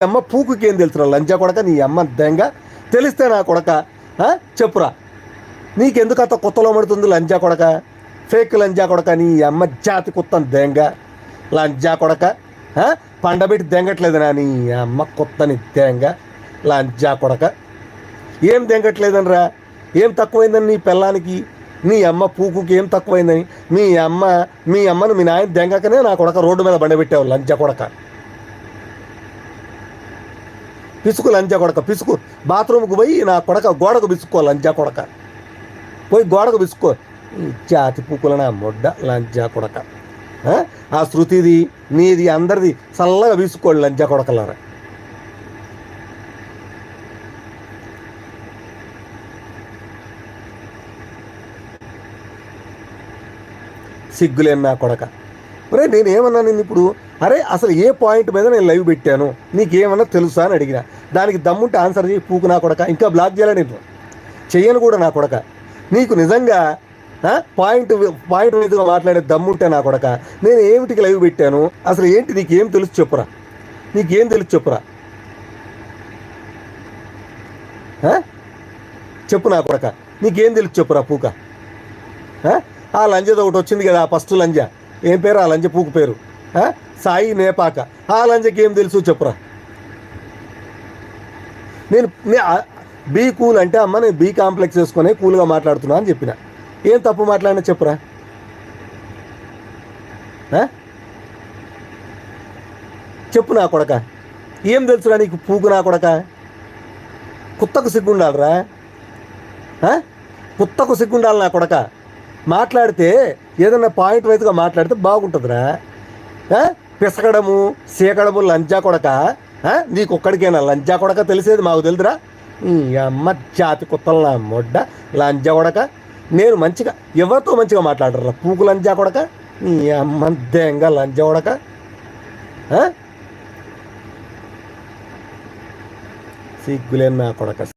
అమ్మ పూకుకి ఏం తెలుసురా లంచా కొడక, నీ అమ్మ దెంగ తెలిస్తే నా కొడక చెప్పురా. నీకెందుకు అంత కొత్తలో పడుతుంది లంచా కొడక, ఫేక్ లంచా కొడక, నీ అమ్మ జాతి కొత్త దెంగ లంచా కొడక. పండబెట్టి దెంగట్లేదనా నీ అమ్మ కొత్తని దెంగ లంచా కొడక. ఏం దెంగట్లేదనరా, ఏం తక్కువైందని నీ పిల్లానికి, నీ అమ్మ పూకుకి ఏం తక్కువైందని మీ అమ్మను మీ నాయన దెంగకనే నా కొడక రోడ్డు మీద బండబెట్టావు లంచా కొడక. పిసుకు లంచా కొడక, పిసుకు. బాత్రూమ్కి పోయి నా కొడక గోడకు పిసుక్కో లంచా కొడక, పోయి గోడకు పిసుకో. జాతి పూకుల నా మొడ్డ లంచా కొడక. ఆ శృతిది నీది అందరిది చల్లగా పిసుకోండి లంచా కొడకలారా. సిగ్గులేని నా కొడక. అరే నేనేమన్నా నిన్ను ఇప్పుడు, అరే అసలు ఏ పాయింట్ మీద నేను లైవ్ పెట్టాను నీకేమన్నా తెలుసా అని అడిగిన, దానికి దమ్ముంటే ఆన్సర్ చేయి పూకు నా కొడక. ఇంకా బ్లాక్ చేయాలని నేను చెయ్యను కూడా నా కొడక. నీకు నిజంగా పాయింట్ మీదుగా మాట్లాడే దమ్ముంటే నా కొడక, నేను ఏమిటికి లైవ్ పెట్టాను, అసలు ఏంటి నీకేం తెలుసు చెప్పురా, నీకేం తెలుసు చెప్పురా, చెప్పు నా కొడక, నీకేం తెలుసు చెప్పురా పూక. ఆ లంజది ఒకటి వచ్చింది కదా, ఫస్ట్ లంజ, ఏం పేరు ఆ లంజ పూకు పేరు, సాయి నేపాక. ఆ లంజకి ఏం తెలుసు చెప్పురా. నేను బీ కూల్ అంటే అమ్మ నేను బీ కాంప్లెక్స్ వేసుకొని కూల్గా మాట్లాడుతున్నా అని చెప్పిన. ఏం తప్పు మాట్లాడినా చెప్పురా. చెప్పు నా కొడక, ఏం తెలుసురా నీకు పూకు నా కొడక. కుత్తకు సిగ్గుండాలరా, కుత్తకు సిగ్గుండాలి నా కొడక. మాట్లాడితే ఏదన్నా పాయింట్ వైజ్గా మాట్లాడితే బాగుంటుందిరా. పిసకడము సీకడము లంచా కొడక, నీకొక్కడికైనా లంచా కొడక తెలిసేది, మాకు తెలుదురా. అమ్మ జాతి కుత్తలు నా మొడ్డ లంచా కొడక. నేను మంచిగా ఎవరితో మంచిగా మాట్లాడరా పూకు లంచా కొడక, నీ అమ్మ దెంగ లంచా కొడక. సిగ్గులేని నా కొడక.